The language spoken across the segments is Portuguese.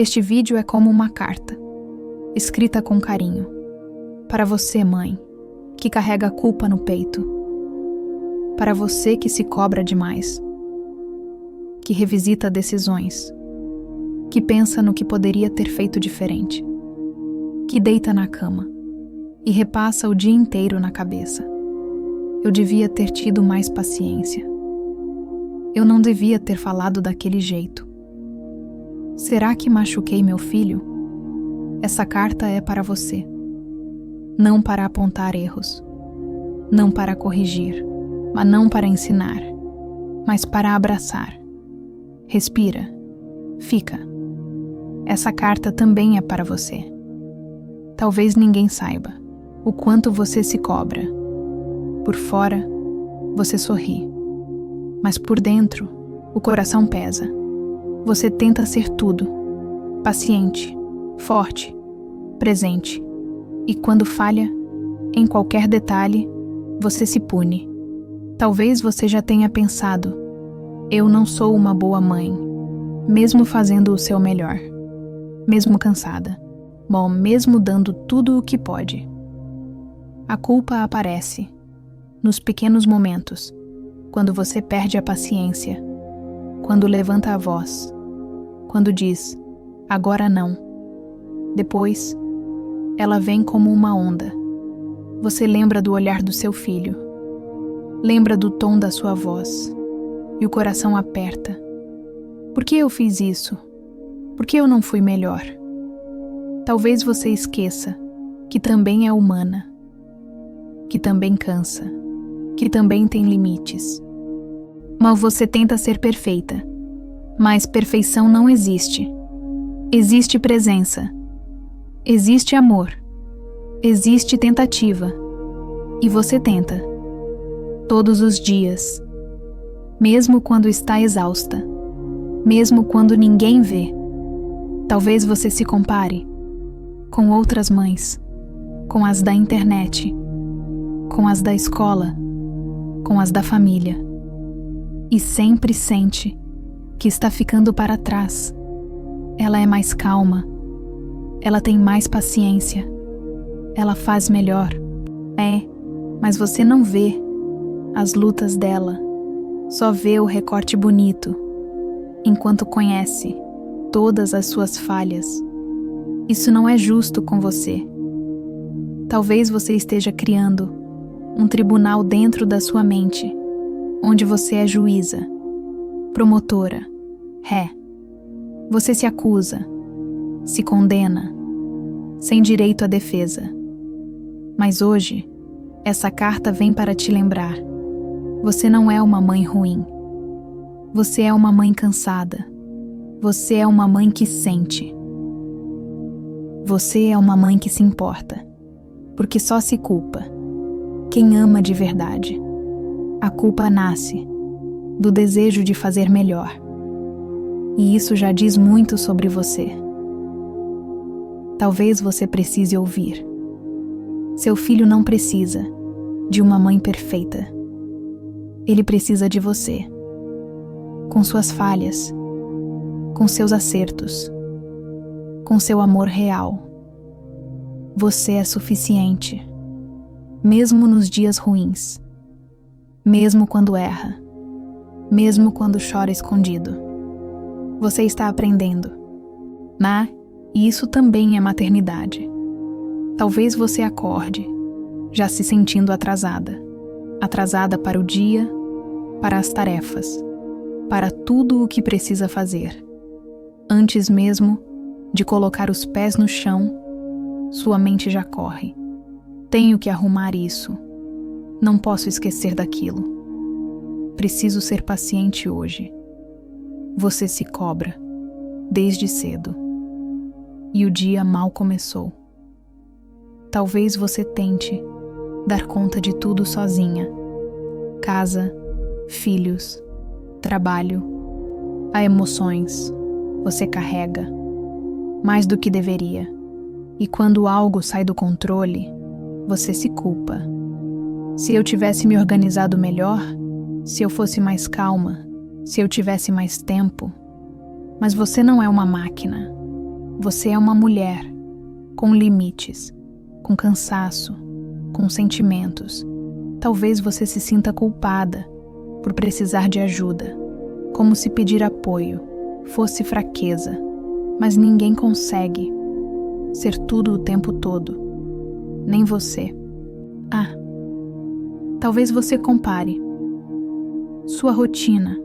Este vídeo é como uma carta, escrita com carinho, para você, mãe, que carrega a culpa no peito, para você que se cobra demais, que revisita decisões, que pensa no que poderia ter feito diferente, que deita na cama e repassa o dia inteiro na cabeça. Eu devia ter tido mais paciência. Eu não devia ter falado daquele jeito. Será que machuquei meu filho? Essa carta é para você. Não para apontar erros. Não para corrigir, mas não para ensinar, mas para abraçar. Respira. Fica. Essa carta também é para você. Talvez ninguém saiba o quanto você se cobra. Por fora, você sorri. Mas por dentro, o coração pesa. Você tenta ser tudo. Paciente, forte, presente. E quando falha, em qualquer detalhe, você se pune. Talvez você já tenha pensado: eu não sou uma boa mãe, mesmo fazendo o seu melhor. Mesmo cansada. Bom, mesmo dando tudo o que pode. A culpa aparece nos pequenos momentos, quando você perde a paciência, quando levanta a voz, quando diz, agora não. Depois, ela vem como uma onda. Você lembra do olhar do seu filho, lembra do tom da sua voz, e o coração aperta. Por que eu fiz isso? Por que eu não fui melhor? Talvez você esqueça que também é humana, que também cansa, que também tem limites. Mas você tenta ser perfeita, mas perfeição não existe. Existe presença, existe amor, existe tentativa, e você tenta, todos os dias, mesmo quando está exausta, mesmo quando ninguém vê. Talvez você se compare com outras mães, com as da internet, com as da escola, com as da família, e sempre sente que está ficando para trás. Ela é mais calma, ela tem mais paciência, ela faz melhor. Mas você não vê as lutas dela, só vê o recorte bonito, enquanto conhece todas as suas falhas. Isso não é justo com você. Talvez você esteja criando um tribunal dentro da sua mente, onde você é juíza, promotora, ré. Você se acusa, se condena, sem direito à defesa. Mas hoje, essa carta vem para te lembrar: você não é uma mãe ruim. Você é uma mãe cansada. Você é uma mãe que sente. Você é uma mãe que se importa, porque só se culpa quem ama de verdade. A culpa nasce do desejo de fazer melhor. E isso já diz muito sobre você. Talvez você precise ouvir. Seu filho não precisa de uma mãe perfeita. Ele precisa de você, com suas falhas, com seus acertos, com seu amor real. Você é suficiente, mesmo nos dias ruins, mesmo quando erra, mesmo quando chora escondido. Você está aprendendo. E isso também é maternidade. Talvez você acorde, já se sentindo atrasada. Atrasada para o dia, para as tarefas, para tudo o que precisa fazer. Antes mesmo de colocar os pés no chão, sua mente já corre. Tenho que arrumar isso. Não posso esquecer daquilo. Preciso ser paciente hoje. Você se cobra, desde cedo. E o dia mal começou. Talvez você tente dar conta de tudo sozinha. Casa, filhos, trabalho, há emoções. Você carrega mais do que deveria. E quando algo sai do controle, você se culpa. Se eu tivesse me organizado melhor, se eu fosse mais calma, se eu tivesse mais tempo. Mas você não é uma máquina. Você é uma mulher com limites, com cansaço, com sentimentos. Talvez você se sinta culpada por precisar de ajuda, como se pedir apoio fosse fraqueza, mas ninguém consegue ser tudo o tempo todo, nem você. Talvez você compare sua rotina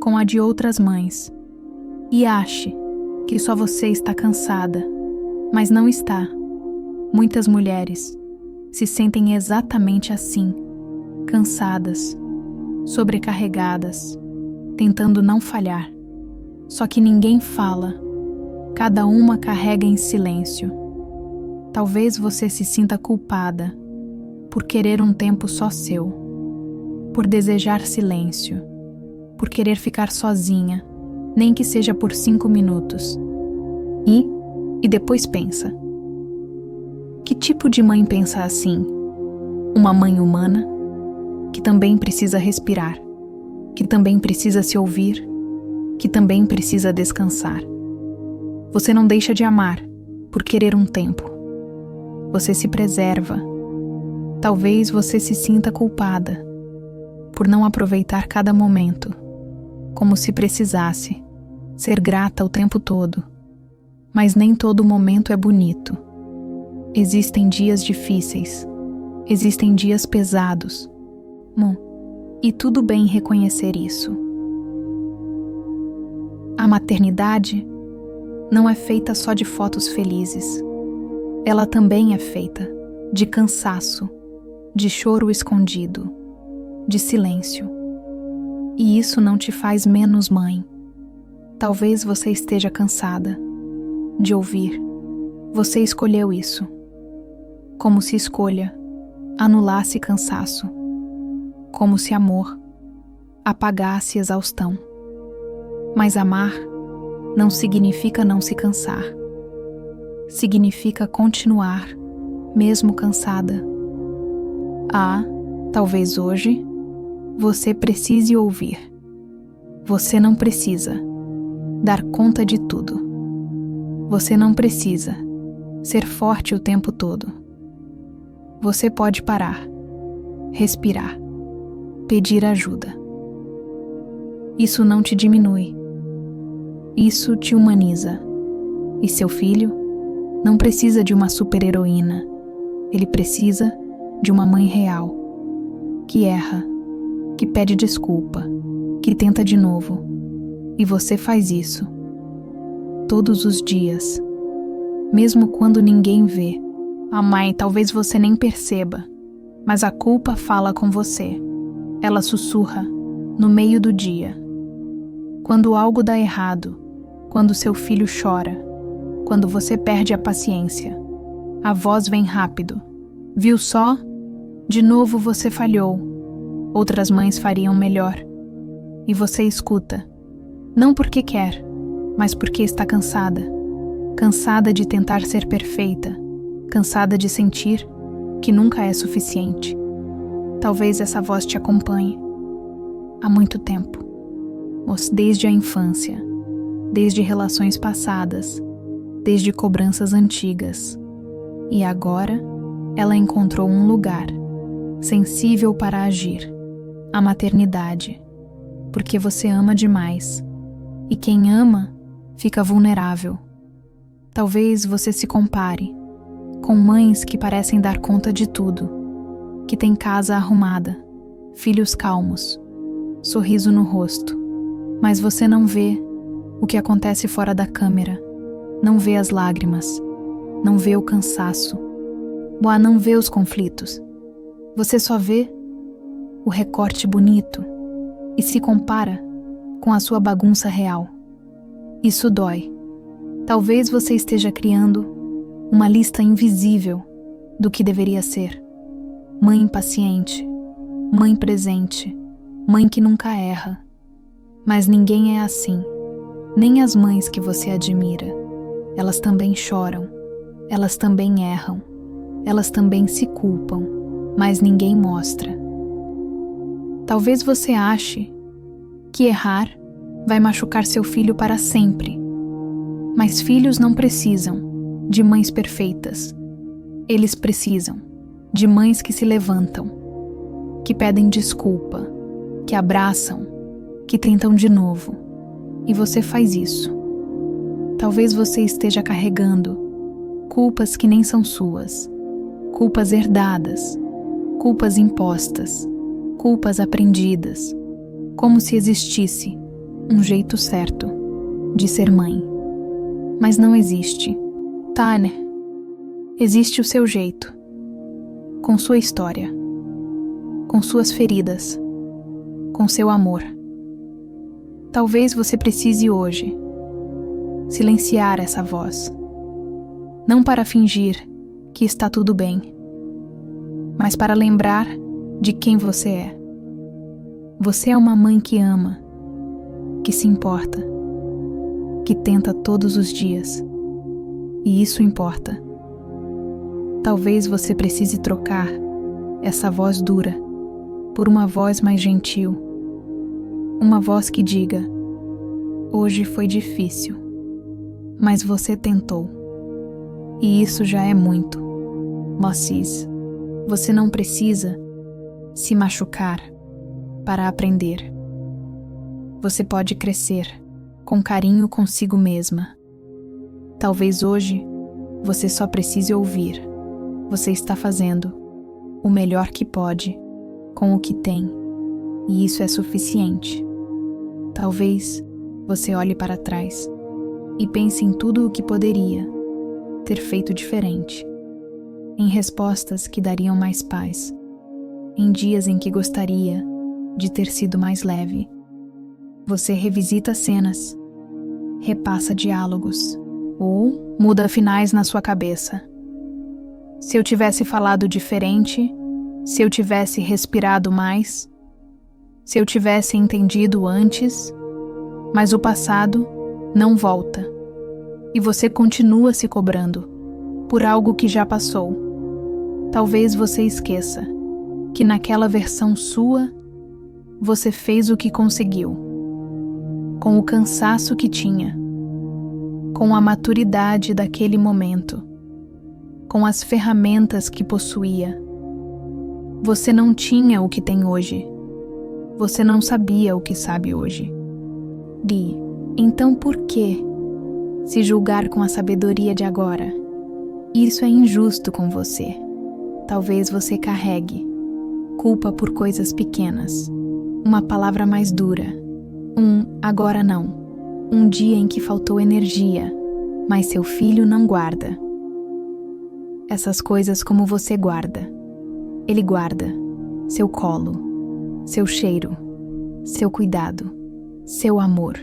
com a de outras mães e ache que só você está cansada, mas não está. Muitas mulheres se sentem exatamente assim, cansadas, sobrecarregadas, tentando não falhar. Só que ninguém fala, cada uma carrega em silêncio. Talvez você se sinta culpada por querer um tempo só seu, por desejar silêncio, por querer ficar sozinha, nem que seja por 5 minutos. E depois pensa: que tipo de mãe pensa assim? Uma mãe humana, que também precisa respirar, que também precisa se ouvir, que também precisa descansar. Você não deixa de amar por querer um tempo. Você se preserva. Talvez você se sinta culpada por não aproveitar cada momento, como se precisasse ser grata o tempo todo. Mas nem todo momento é bonito. Existem dias difíceis, existem dias pesados. E tudo bem reconhecer isso. A maternidade não é feita só de fotos felizes. Ela também é feita de cansaço, de choro escondido, de silêncio. E isso não te faz menos mãe. Talvez você esteja cansada de ouvir. Você escolheu isso. Como se escolha anulasse cansaço. Como se amor apagasse exaustão. Mas amar não significa não se cansar. Significa continuar, mesmo cansada. Talvez hoje você precise ouvir. Você não precisa dar conta de tudo. Você não precisa ser forte o tempo todo. Você pode parar, respirar, pedir ajuda. Isso não te diminui. Isso te humaniza. E seu filho não precisa de uma super-heroína. Ele precisa de uma mãe real, que erra, que pede desculpa, que tenta de novo. E você faz isso todos os dias, mesmo quando ninguém vê. Mãe, talvez você nem perceba, mas a culpa fala com você. Ela sussurra no meio do dia. Quando algo dá errado, quando seu filho chora, quando você perde a paciência, a voz vem rápido. Viu só? De novo você falhou. Outras mães fariam melhor. E você escuta, não porque quer, mas porque está cansada. Cansada de tentar ser perfeita. Cansada de sentir que nunca é suficiente. Talvez essa voz te acompanhe há muito tempo. Desde a infância, desde relações passadas, desde cobranças antigas. E agora, ela encontrou um lugar sensível para agir, a maternidade, porque você ama demais. E quem ama, fica vulnerável. Talvez você se compare com mães que parecem dar conta de tudo, que têm casa arrumada, filhos calmos, sorriso no rosto, mas você não vê o que acontece fora da câmera, não vê as lágrimas, não vê o cansaço, não vê os conflitos. Você só vê o recorte bonito e se compara com a sua bagunça real. Isso dói. Talvez você esteja criando uma lista invisível do que deveria ser. Mãe impaciente, mãe presente, mãe que nunca erra. Mas ninguém é assim, nem as mães que você admira. Elas também choram, elas também erram, elas também se culpam, mas ninguém mostra. Talvez você ache que errar vai machucar seu filho para sempre, Mas filhos não precisam de mães perfeitas. Eles precisam de mães que se levantam, que pedem desculpa, que abraçam, que tentam de novo. E você faz isso. Talvez você esteja carregando culpas que nem são suas, culpas herdadas, culpas impostas, culpas aprendidas, como se existisse um jeito certo de ser mãe. Mas não existe, tá, né? Existe o seu jeito, com sua história, com suas feridas, com seu amor. Talvez você precise hoje silenciar essa voz, não para fingir que está tudo bem, mas para lembrar de quem você é. Você é uma mãe que ama, que se importa, que tenta todos os dias, e isso importa. Talvez você precise trocar essa voz dura por uma voz mais gentil, uma voz que diga: hoje foi difícil, mas você tentou, e isso já é muito. Mossis, você não precisa se machucar para aprender. Você pode crescer com carinho consigo mesma. Talvez hoje você só precise ouvir. Você está fazendo o melhor que pode com o que tem, e isso é suficiente. Talvez você olhe para trás e pense em tudo o que poderia ter feito diferente, em respostas que dariam mais paz, em dias em que gostaria de ter sido mais leve. Você revisita cenas, repassa diálogos ou muda finais na sua cabeça. Se eu tivesse falado diferente, se eu tivesse respirado mais, se eu tivesse entendido antes, mas o passado não volta e você continua se cobrando por algo que já passou. Talvez você esqueça que naquela versão sua você fez o que conseguiu, com o cansaço que tinha, com a maturidade daquele momento, com as ferramentas que possuía. Você não tinha o que tem hoje. Você não sabia o que sabe hoje. Então por que se julgar com a sabedoria de agora? Isso é injusto com você. Talvez você carregue culpa por coisas pequenas, uma palavra mais dura, agora não, um dia em que faltou energia, mas seu filho não guarda. Essas coisas como você guarda. Ele guarda seu colo, seu cheiro, seu cuidado, seu amor.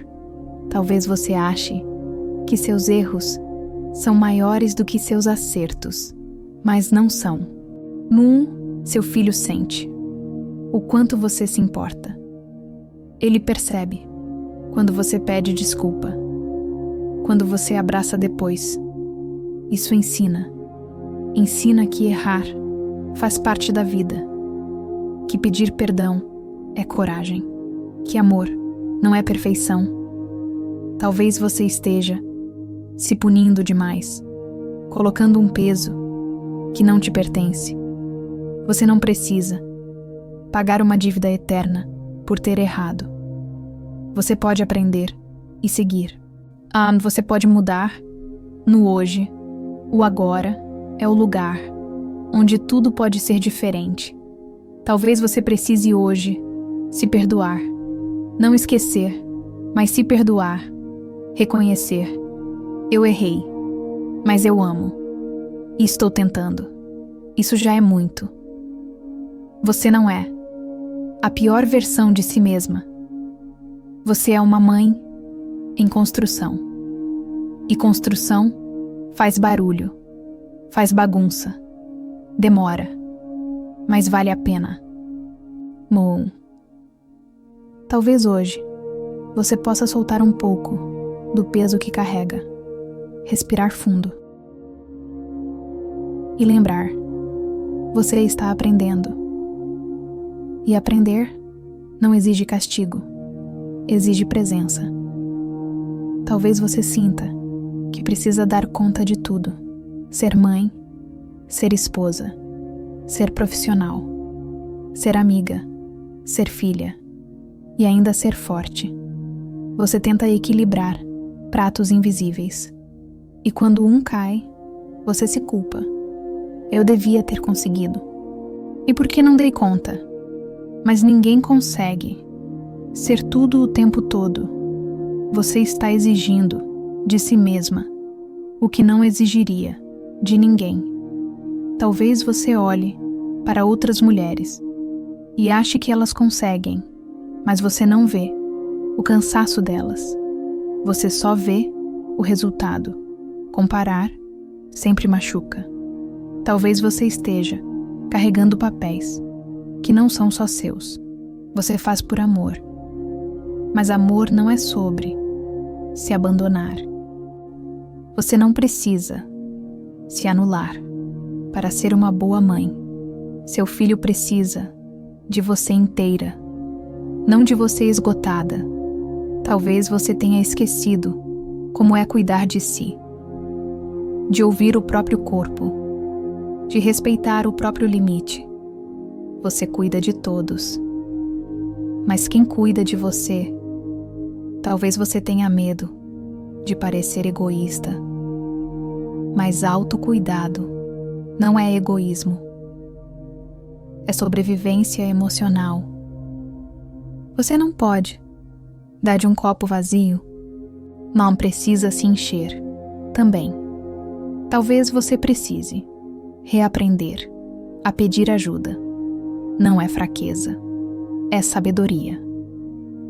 Talvez você ache que seus erros são maiores do que seus acertos, mas não são. Seu filho sente o quanto você se importa. Ele percebe quando você pede desculpa, quando você abraça depois. Isso ensina que errar faz parte da vida, que pedir perdão é coragem, que amor não é perfeição. Talvez você esteja se punindo demais, colocando um peso que não te pertence. Você não precisa pagar uma dívida eterna por ter errado. Você pode aprender e seguir. Você pode mudar no hoje. O agora é o lugar onde tudo pode ser diferente. Talvez você precise hoje se perdoar. Não esquecer, mas se perdoar. Reconhecer: eu errei, mas eu amo. E estou tentando. Isso já é muito. Você não é a pior versão de si mesma. Você é uma mãe em construção. E construção faz barulho, faz bagunça, demora, mas vale a pena. Talvez hoje você possa soltar um pouco do peso que carrega, respirar fundo e lembrar: você está aprendendo. E aprender não exige castigo, exige presença. Talvez você sinta que precisa dar conta de tudo: ser mãe, ser esposa, ser profissional, ser amiga, ser filha e ainda ser forte. Você tenta equilibrar pratos invisíveis e quando um cai, você se culpa. Eu devia ter conseguido. E por que não dei conta? Mas ninguém consegue ser tudo o tempo todo. Você está exigindo de si mesma o que não exigiria de ninguém. Talvez você olhe para outras mulheres e ache que elas conseguem, mas você não vê o cansaço delas. Você só vê o resultado. Comparar sempre machuca. Talvez você esteja carregando papéis que não são só seus. Você faz por amor. Mas amor não é sobre se abandonar. Você não precisa se anular para ser uma boa mãe. Seu filho precisa de você inteira, não de você esgotada. Talvez você tenha esquecido como é cuidar de si, de ouvir o próprio corpo, de respeitar o próprio limite. Você cuida de todos, mas quem cuida de você? Talvez você tenha medo de parecer egoísta, mas autocuidado não é egoísmo. É sobrevivência emocional. Você não pode dar de um copo vazio, não precisa se encher também. Talvez você precise reaprender a pedir ajuda. Não é fraqueza, é sabedoria.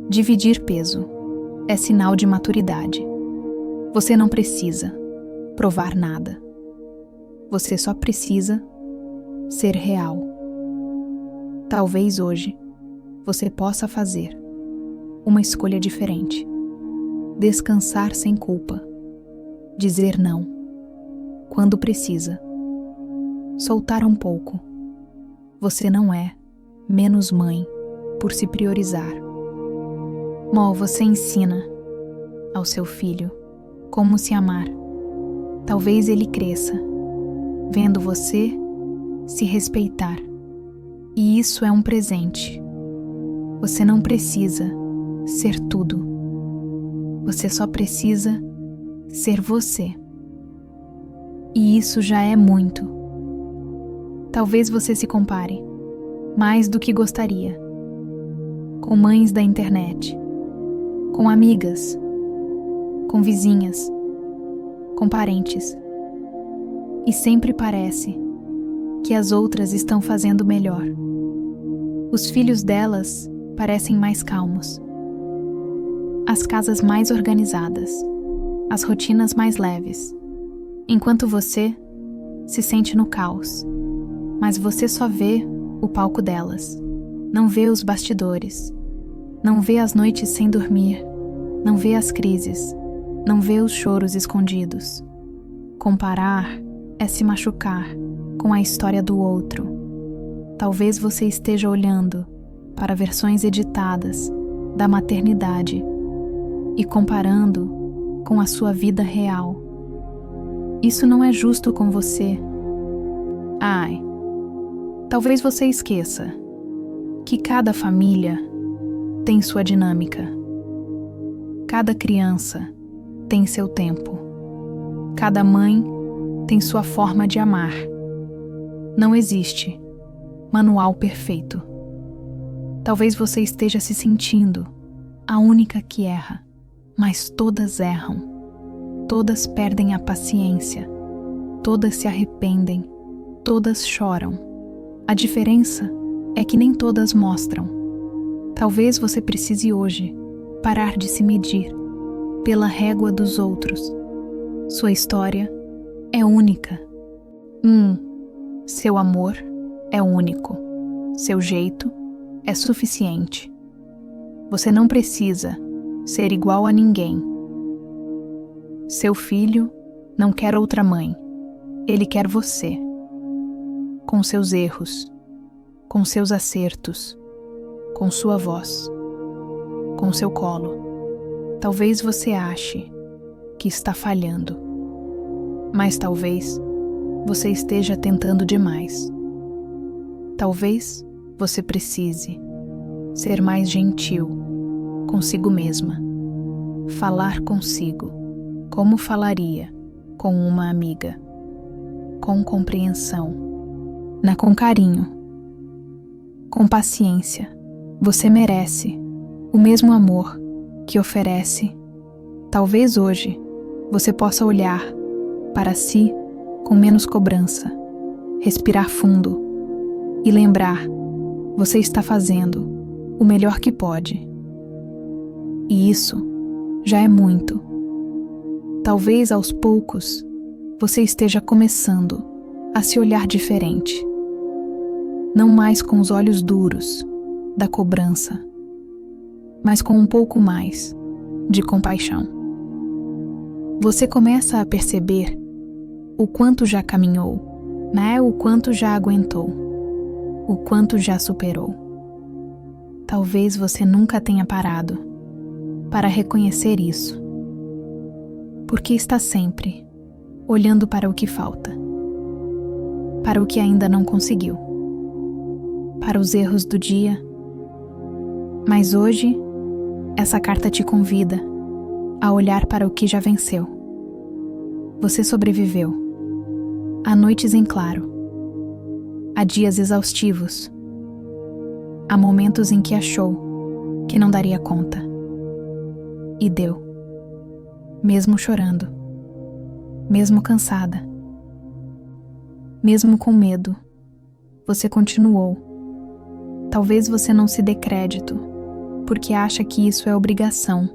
Dividir peso é sinal de maturidade. Você não precisa provar nada. Você só precisa ser real. Talvez hoje você possa fazer uma escolha diferente. Descansar sem culpa. Dizer não quando precisa. Soltar um pouco. Você não é menos mãe por se priorizar. Você ensina ao seu filho como se amar. Talvez ele cresça vendo você se respeitar. E isso é um presente. Você não precisa ser tudo. Você só precisa ser você. E isso já é muito. Talvez você se compare mais do que gostaria com mães da internet, com amigas, com vizinhas, com parentes. E sempre parece que as outras estão fazendo melhor. Os filhos delas parecem mais calmos, as casas mais organizadas, as rotinas mais leves, enquanto você se sente no caos. Mas você só vê o palco delas, não vê os bastidores, não vê as noites sem dormir, não vê as crises, não vê os choros escondidos. Comparar é se machucar com a história do outro. Talvez você esteja olhando para versões editadas da maternidade e comparando com a sua vida real. Isso não é justo com você. Talvez você esqueça que cada família tem sua dinâmica. Cada criança tem seu tempo. Cada mãe tem sua forma de amar. Não existe manual perfeito. Talvez você esteja se sentindo a única que erra, mas todas erram. Todas perdem a paciência. Todas se arrependem. Todas choram. A diferença é que nem todas mostram. Talvez você precise hoje parar de se medir pela régua dos outros. Sua história é única. Seu amor é único. Seu jeito é suficiente. Você não precisa ser igual a ninguém. Seu filho não quer outra mãe. Ele quer você. Com seus erros, com seus acertos, com sua voz, com seu colo. Talvez você ache que está falhando, Mas talvez você esteja tentando demais. Talvez você precise ser mais gentil consigo mesma, falar consigo como falaria com uma amiga, com compreensão, com carinho, com paciência. Você merece o mesmo amor que oferece. Talvez hoje você possa olhar para si com menos cobrança, respirar fundo e lembrar: você está fazendo o melhor que pode. E isso já é muito. Talvez aos poucos você esteja começando a se olhar diferente. Não mais com os olhos duros da cobrança, mas com um pouco mais de compaixão. Você começa a perceber o quanto já caminhou, o quanto já aguentou, o quanto já superou. Talvez você nunca tenha parado para reconhecer isso, porque está sempre olhando para o que falta, para o que ainda não conseguiu, para os erros do dia. Mas hoje, essa carta te convida a olhar para o que já venceu. Você sobreviveu a noites em claro, a dias exaustivos, a momentos em que achou que não daria conta. E deu. Mesmo chorando, mesmo cansada, mesmo com medo, você continuou. Talvez você não se dê crédito, porque acha que isso é obrigação,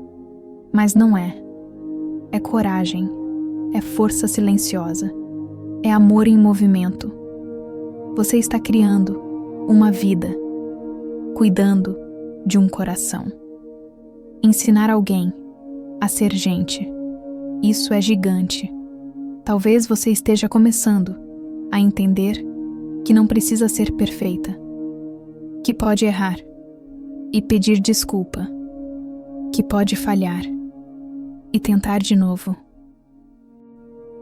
mas não é. É coragem, é força silenciosa, é amor em movimento. Você está criando uma vida, cuidando de um coração. Ensinar alguém a ser gente, isso é gigante. Talvez você esteja começando a entender que não precisa ser perfeita, que pode errar e pedir desculpa, que pode falhar e tentar de novo.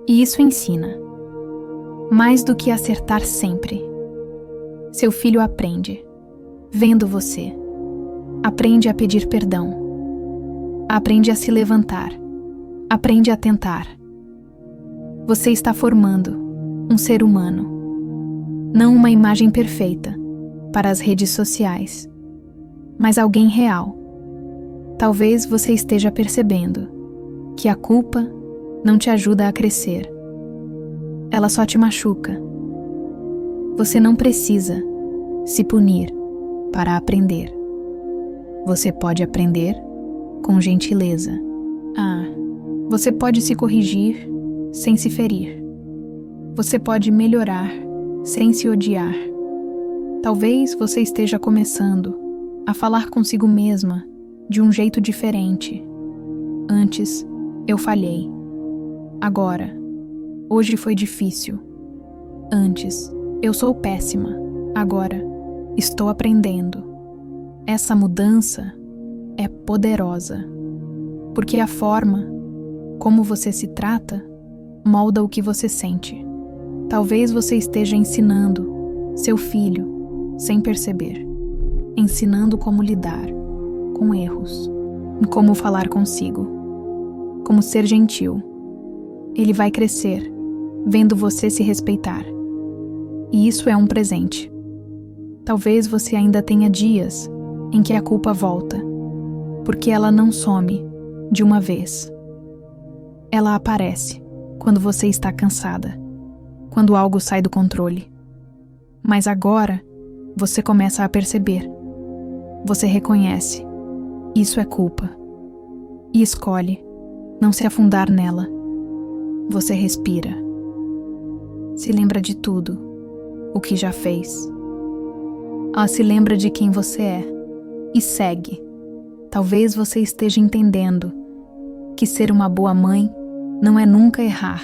E isso ensina, mais do que acertar sempre. Seu filho aprende, vendo você. Aprende a pedir perdão. Aprende a se levantar. Aprende a tentar. Você está formando um ser humano, não uma imagem perfeita para as redes sociais, mas alguém real. Talvez você esteja percebendo que a culpa não te ajuda a crescer. Ela só te machuca. Você não precisa se punir para aprender. Você pode aprender com gentileza. Você pode se corrigir sem se ferir. Você pode melhorar sem se odiar. Talvez você esteja começando a falar consigo mesma de um jeito diferente. Antes, eu falhei. Agora, hoje foi difícil. Antes, eu sou péssima. Agora, estou aprendendo. Essa mudança é poderosa, porque a forma como você se trata molda o que você sente. Talvez você esteja ensinando seu filho sem perceber, ensinando como lidar com erros, como falar consigo, como ser gentil. Ele vai crescer vendo você se respeitar. E isso é um presente. Talvez você ainda tenha dias em que a culpa volta, porque ela não some de uma vez. Ela aparece quando você está cansada, quando algo sai do controle. Mas agora, você começa a perceber. Você reconhece. Isso é culpa. E escolhe não se afundar nela. Você respira. Se lembra de tudo o que já fez. Se lembra de quem você é e segue. Talvez você esteja entendendo que ser uma boa mãe não é nunca errar,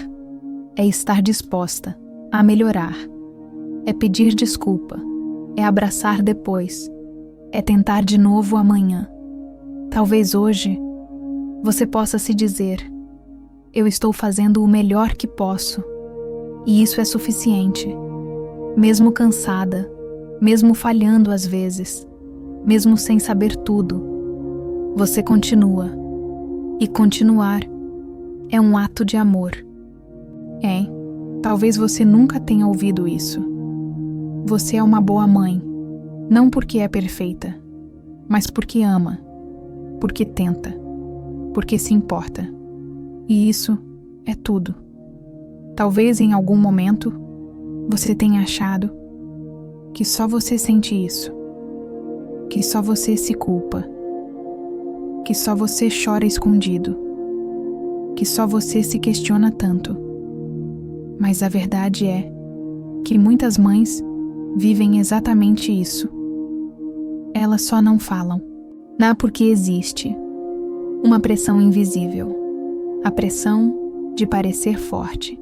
é estar disposta a melhorar, é pedir desculpa, é abraçar depois, é tentar de novo amanhã. Talvez hoje você possa se dizer: Eu estou fazendo o melhor que posso. E isso é suficiente. Mesmo cansada, mesmo falhando às vezes, mesmo sem saber tudo, você continua. E continuar é um ato de amor. Talvez você nunca tenha ouvido isso. Você é uma boa mãe, não porque é perfeita, mas porque ama, porque tenta, porque se importa. E isso é tudo. Talvez em algum momento você tenha achado que só você sente isso, que só você se culpa, que só você chora escondido, que só você se questiona tanto. Mas a verdade é que muitas mães vivem exatamente isso. Elas só não falam. Porque existe uma pressão invisível. A pressão de parecer forte,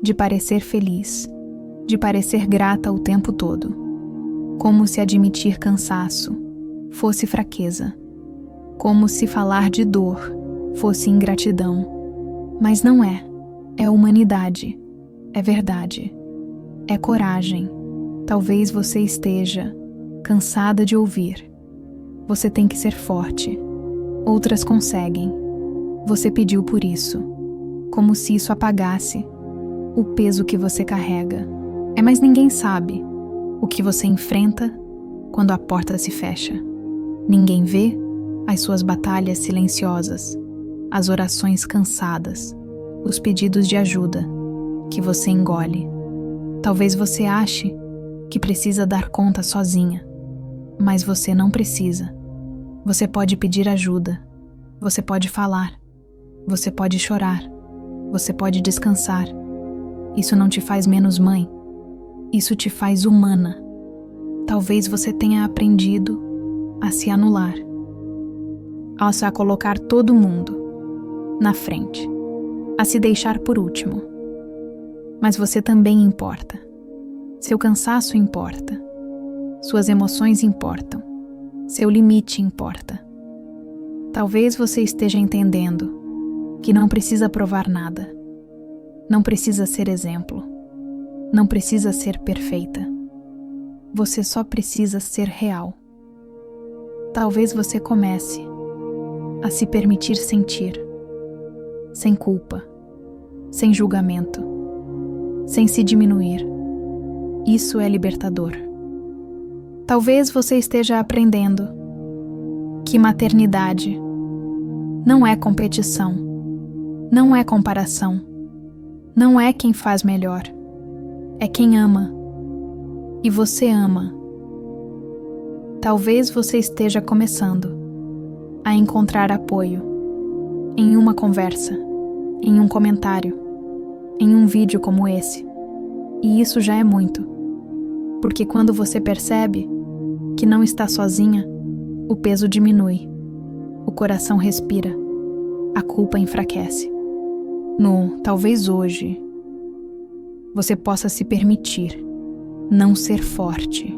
de parecer feliz, de parecer grata o tempo todo. Como se admitir cansaço fosse fraqueza. Como se falar de dor fosse ingratidão. Mas não é. É humanidade. É verdade. É coragem. Talvez você esteja cansada de ouvir. Você tem que ser forte. Outras conseguem. Você pediu por isso. Como se isso apagasse o peso que você carrega. Mas ninguém sabe o que você enfrenta quando a porta se fecha. Ninguém vê as suas batalhas silenciosas, as orações cansadas, os pedidos de ajuda que você engole. Talvez você ache que precisa dar conta sozinha, mas você não precisa. Você pode pedir ajuda, você pode falar, você pode chorar, você pode descansar. Isso não te faz menos mãe, isso te faz humana. Talvez você tenha aprendido a se anular, a colocar todo mundo na frente, a se deixar por último. Mas você também importa. Seu cansaço importa. Suas emoções importam. Seu limite importa. Talvez você esteja entendendo que não precisa provar nada. Não precisa ser exemplo. Não precisa ser perfeita. Você só precisa ser real. Talvez você comece a se permitir sentir, sem culpa, sem julgamento, sem se diminuir. Isso é libertador. Talvez você esteja aprendendo que maternidade não é competição, não é comparação, não é quem faz melhor, é quem ama. E você ama. Talvez você esteja começando a encontrar apoio em uma conversa, em um comentário, em um vídeo como esse. E isso já é muito. Porque quando você percebe que não está sozinha, o peso diminui, o coração respira, a culpa enfraquece. Talvez hoje você possa se permitir não ser forte,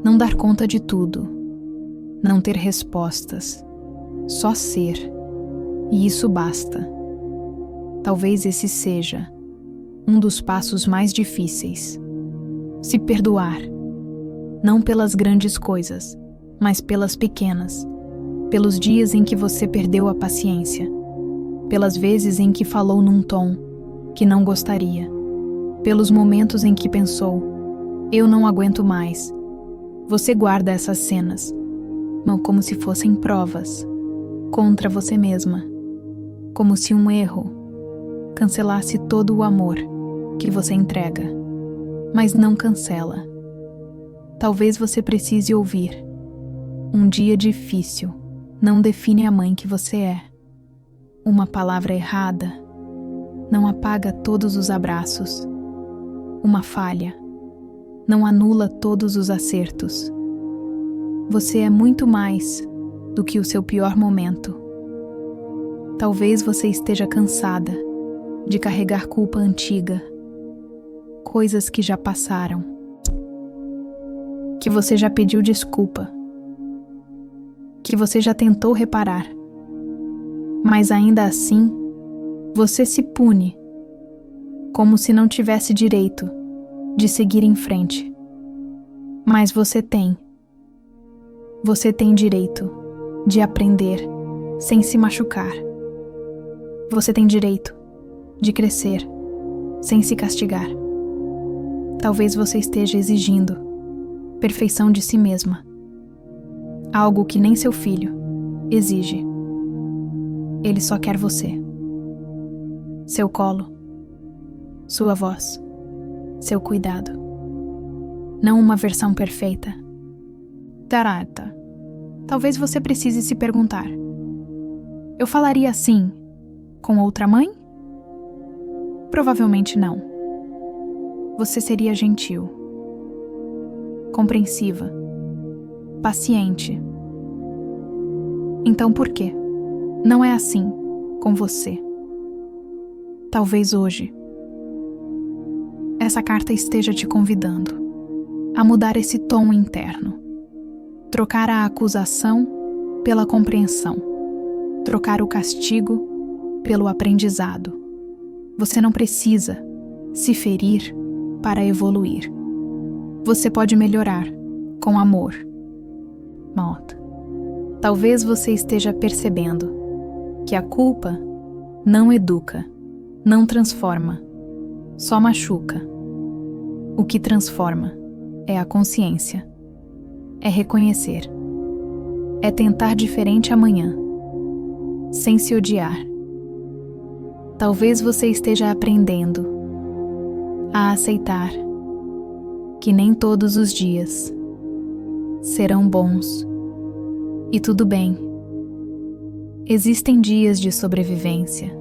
não dar conta de tudo, não ter respostas, só ser, e isso basta. Talvez esse seja um dos passos mais difíceis. Se perdoar, não pelas grandes coisas, mas pelas pequenas, pelos dias em que você perdeu a paciência, pelas vezes em que falou num tom que não gostaria, pelos momentos em que pensou, eu não aguento mais. Você guarda essas cenas, não como se fossem provas, contra você mesma, como se um erro cancelasse todo o amor que você entrega, mas não cancela. Talvez você precise ouvir. Um dia difícil não define a mãe que você é. Uma palavra errada não apaga todos os abraços. Uma falha não anula todos os acertos. Você é muito mais do que o seu pior momento. Talvez você esteja cansada de carregar culpa antiga, coisas que já passaram, que você já pediu desculpa, que você já tentou reparar, mas ainda assim Você se pune, como se não tivesse direito de seguir em frente. Mas você tem. Você tem direito de aprender sem se machucar. Você tem direito de crescer sem se castigar. Talvez você esteja exigindo perfeição de si mesma, algo que nem seu filho exige. Ele só quer você, seu colo, sua voz, seu cuidado, não uma versão perfeita. Tarata, talvez você precise se perguntar: eu falaria assim com outra mãe? Provavelmente não. Você seria gentil, compreensiva, paciente. Então por quê? Não é assim com você. Talvez hoje essa carta esteja te convidando a mudar esse tom interno, trocar a acusação pela compreensão, trocar o castigo pelo aprendizado. Você não precisa se ferir para evoluir. Você pode melhorar com amor. Maud, talvez você esteja percebendo que a culpa não educa, não transforma, só machuca. O que transforma é a consciência, é reconhecer, é tentar diferente amanhã, sem se odiar. Talvez você esteja aprendendo a aceitar que nem todos os dias serão bons e tudo bem. Existem dias de sobrevivência,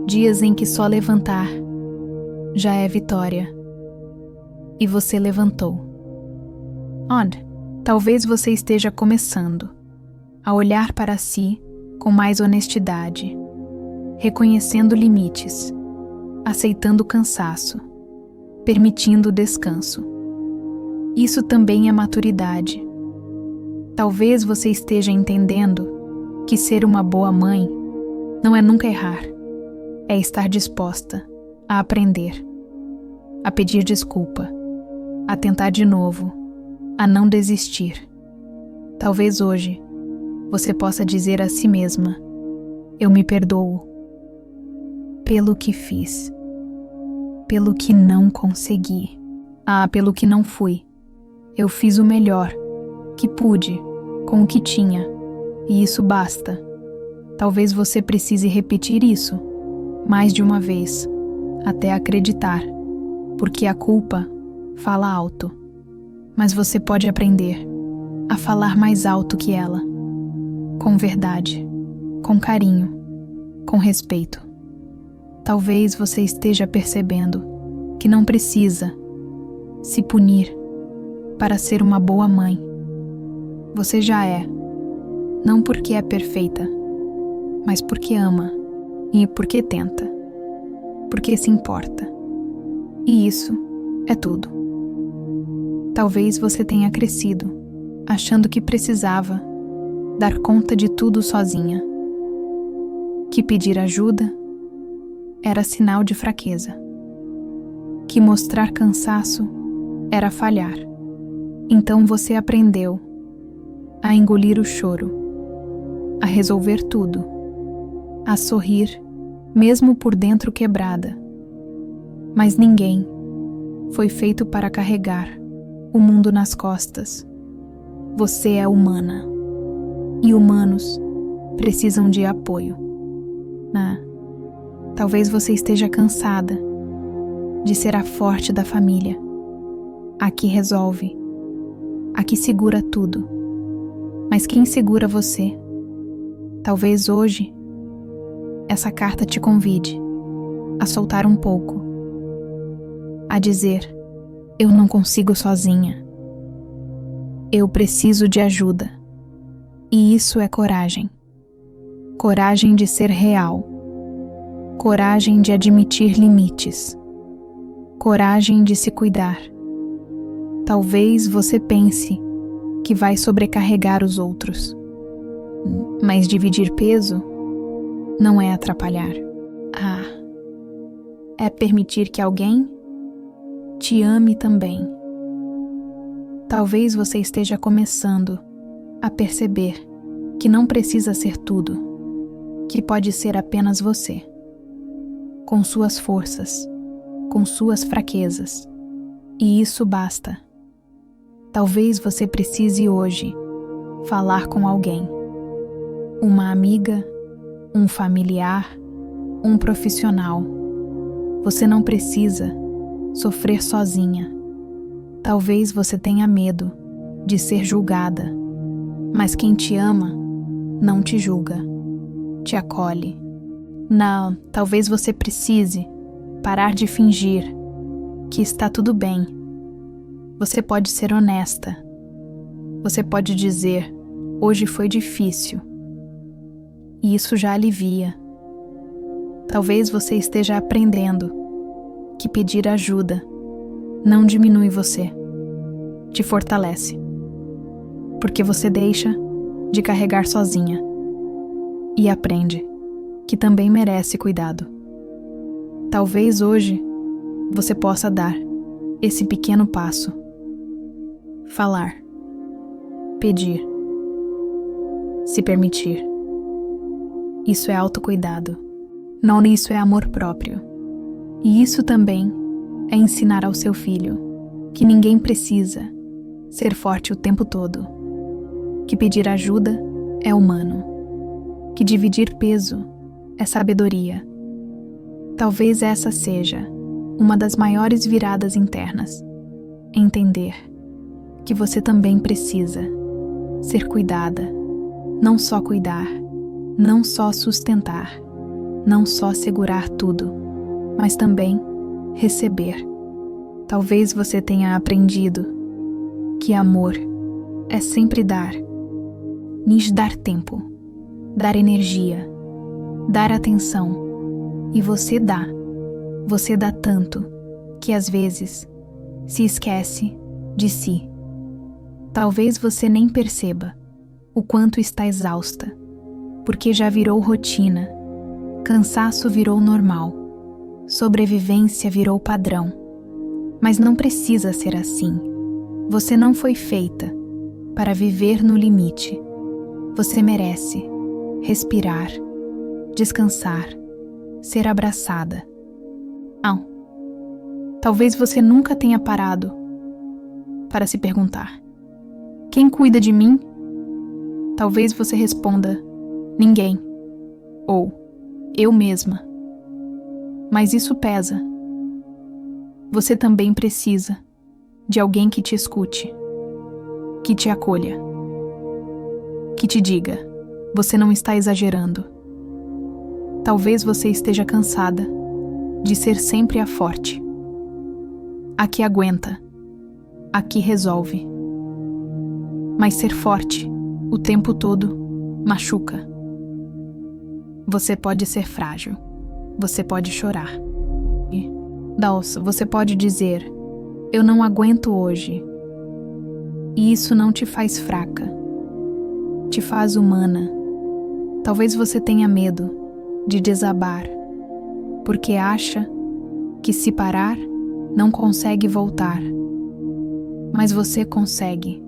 dias em que só levantar já é vitória. E você levantou. Talvez você esteja começando a olhar para si com mais honestidade, reconhecendo limites, aceitando cansaço, permitindo descanso. Isso também é maturidade. Talvez você esteja entendendo que ser uma boa mãe não é nunca errar, é estar disposta a aprender, a pedir desculpa, a tentar de novo, a não desistir. Talvez hoje você possa dizer a si mesma: eu me perdoo pelo que fiz, pelo que não consegui, pelo que não fui. Eu fiz o melhor que pude com o que tinha, e isso basta. Talvez você precise repetir isso mais de uma vez, até acreditar, porque a culpa fala alto, mas você pode aprender a falar mais alto que ela, com verdade, com carinho, com respeito. Talvez você esteja percebendo que não precisa se punir para ser uma boa mãe. Você já é, não porque é perfeita, mas porque ama e porque tenta, porque se importa. E isso é tudo. Talvez você tenha crescido achando que precisava dar conta de tudo sozinha, que pedir ajuda era sinal de fraqueza, que mostrar cansaço era falhar. Então você aprendeu a engolir o choro, a resolver tudo, a sorrir mesmo por dentro quebrada. Mas ninguém foi feito para carregar o mundo nas costas. Você é humana, e humanos precisam de apoio. Talvez você esteja cansada de ser a forte da família, a que resolve, a que segura tudo. Mas quem segura você? Talvez hoje essa carta te convide a soltar um pouco, a dizer: eu não consigo sozinha. Eu preciso de ajuda. E isso é coragem. Coragem de ser real. Coragem de admitir limites. Coragem de se cuidar. Talvez você pense que vai sobrecarregar os outros, mas dividir peso não é atrapalhar, é permitir que alguém te ame também. Talvez você esteja começando a perceber que não precisa ser tudo, que pode ser apenas você, com suas forças, com suas fraquezas, e isso basta. Talvez você precise hoje falar com alguém, uma amiga, um familiar, um profissional. Você não precisa sofrer sozinha. Talvez você tenha medo de ser julgada, mas quem te ama não te julga, te acolhe. Não, talvez você precise parar de fingir que está tudo bem. Você pode ser honesta. Você pode dizer: hoje foi difícil. E isso já alivia. Talvez você esteja aprendendo que pedir ajuda não diminui você, te fortalece, porque você deixa de carregar sozinha e aprende que também merece cuidado. Talvez hoje você possa dar esse pequeno passo. Falar, pedir, se permitir. Isso é autocuidado. Não, isso é amor próprio. E isso também é ensinar ao seu filho que ninguém precisa ser forte o tempo todo, que pedir ajuda é humano, que dividir peso é sabedoria. Talvez essa seja uma das maiores viradas internas. Entender que você também precisa ser cuidada, não só cuidar, não só sustentar, não só segurar tudo, mas também receber. Talvez você tenha aprendido que amor é sempre dar, nos dar tempo, dar energia, dar atenção, e você dá tanto que às vezes se esquece de si. Talvez você nem perceba o quanto está exausta, porque já virou rotina, cansaço virou normal, sobrevivência virou padrão. Mas não precisa ser assim. Você não foi feita para viver no limite. Você merece respirar, descansar, ser abraçada. Não. Talvez você nunca tenha parado para se perguntar: quem cuida de mim? Talvez você responda: ninguém. Ou eu mesma. Mas isso pesa. Você também precisa de alguém que te escute, que te acolha, que te diga: você não está exagerando. Talvez você esteja cansada de ser sempre a forte, a que aguenta, a que resolve. Mas ser forte o tempo todo machuca. Você pode ser frágil, você pode chorar. Você pode dizer: eu não aguento hoje. E isso não te faz fraca, te faz humana. Talvez você tenha medo de desabar, porque acha que se parar, não consegue voltar. Mas você consegue,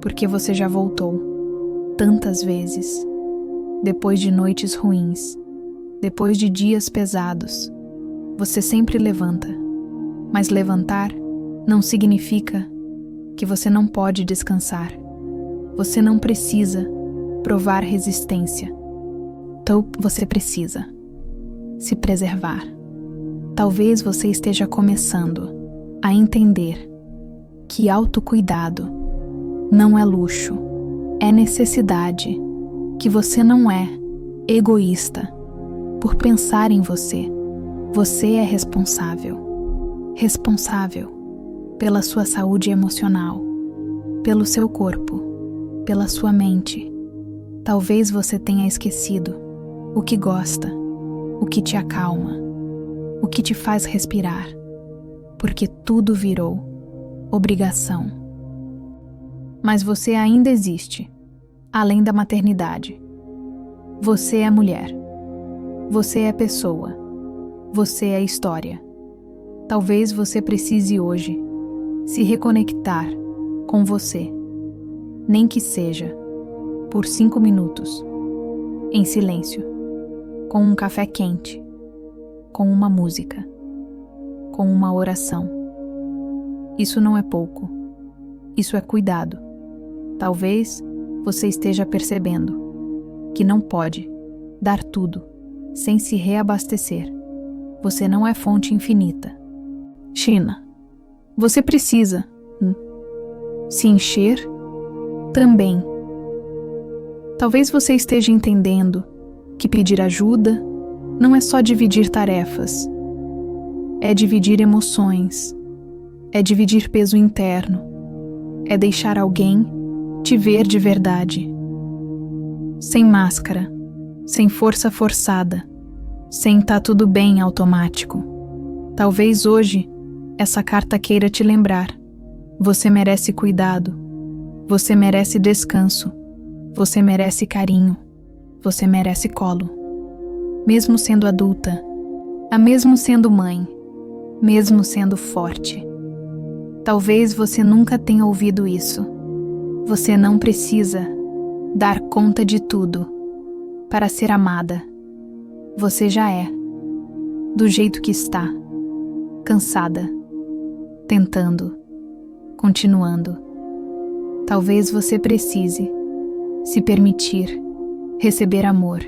porque você já voltou tantas vezes, depois de noites ruins, depois de dias pesados. Você sempre levanta, mas levantar não significa que você não pode descansar. Você não precisa provar resistência. Então você precisa se preservar. Talvez você esteja começando a entender que autocuidado não é luxo, é necessidade, que você não é egoísta por pensar em você. Você é responsável pela sua saúde emocional, pelo seu corpo, pela sua mente. Talvez você tenha esquecido o que gosta, o que te acalma, o que te faz respirar, porque tudo virou obrigação. Mas você ainda existe, além da maternidade. Você é mulher, você é pessoa, Você é história. Talvez você precise hoje se reconectar com você, nem que seja por 5 minutos, em silêncio, com um café quente, com uma música, com uma oração. Isso não é pouco, isso é cuidado. Talvez você esteja percebendo que não pode dar tudo sem se reabastecer. Você não é fonte infinita. China, você precisa se encher também. Talvez você esteja entendendo que pedir ajuda não é só dividir tarefas, é dividir emoções, é dividir peso interno, é deixar alguém te ver de verdade. Sem máscara, sem força forçada, sem tá tudo bem automático. Talvez hoje essa carta queira te lembrar. Você merece cuidado, você merece descanso, você merece carinho, você merece colo. Mesmo sendo adulta, mesmo sendo mãe, mesmo sendo forte. Talvez você nunca tenha ouvido isso. Você não precisa dar conta de tudo para ser amada. Você já é, do jeito que está, cansada, tentando, continuando. Talvez você precise se permitir receber amor,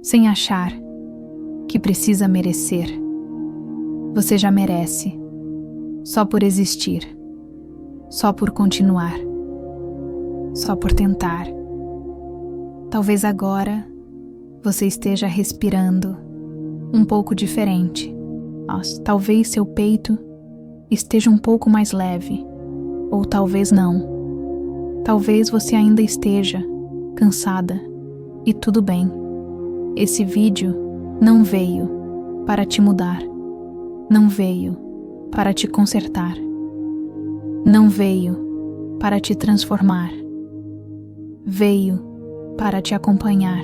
sem achar que precisa merecer. Você já merece, só por existir, só por continuar, só por tentar. Talvez agora você esteja respirando um pouco diferente. Talvez seu peito esteja um pouco mais leve, ou talvez não. Talvez você ainda esteja cansada, e tudo bem. Esse vídeo não veio para te mudar, não veio para te consertar, não veio para te transformar, veio para te acompanhar,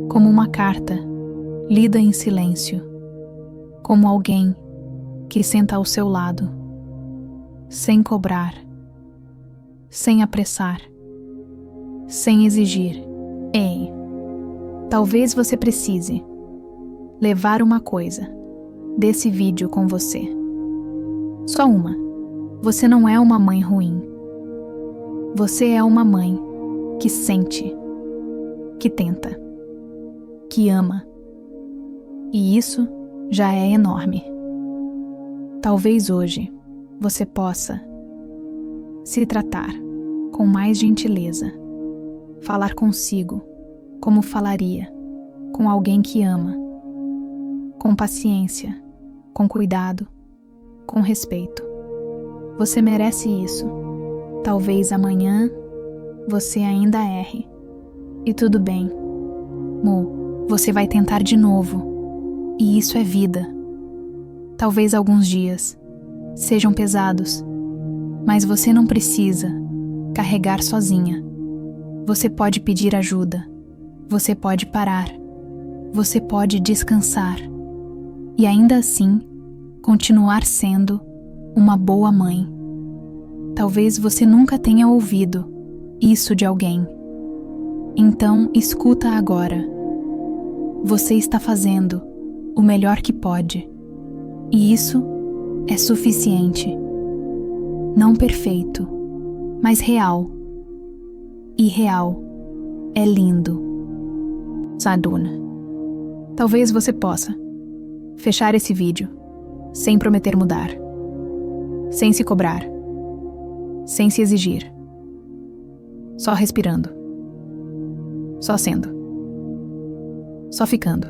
como uma carta lida em silêncio, como alguém que senta ao seu lado, sem cobrar, sem apressar, sem exigir. Ei, talvez você precise levar uma coisa desse vídeo com você. Só uma. Você não é uma mãe ruim. Você é uma mãe que sente, que tenta, que ama. E isso já é enorme. Talvez hoje você possa se tratar com mais gentileza, falar consigo como falaria com alguém que ama, com paciência, com cuidado, com respeito. Você merece isso. Talvez amanhã você ainda erre. E tudo bem. Você vai tentar de novo. E isso é vida. Talvez alguns dias sejam pesados, mas você não precisa carregar sozinha. Você pode pedir ajuda. Você pode parar. Você pode descansar. E ainda assim, continuar sendo uma boa mãe. Talvez você nunca tenha ouvido isso de alguém. Então, escuta agora. Você está fazendo o melhor que pode. E isso é suficiente. Não perfeito, mas real. E real é lindo. Sadhuna. Talvez você possa fechar esse vídeo sem prometer mudar, sem se cobrar, sem se exigir, só respirando, só sendo, só ficando.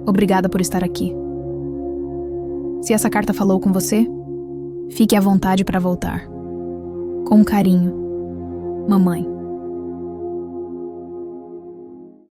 Obrigada por estar aqui. Se essa carta falou com você, fique à vontade para voltar. Com carinho, mamãe.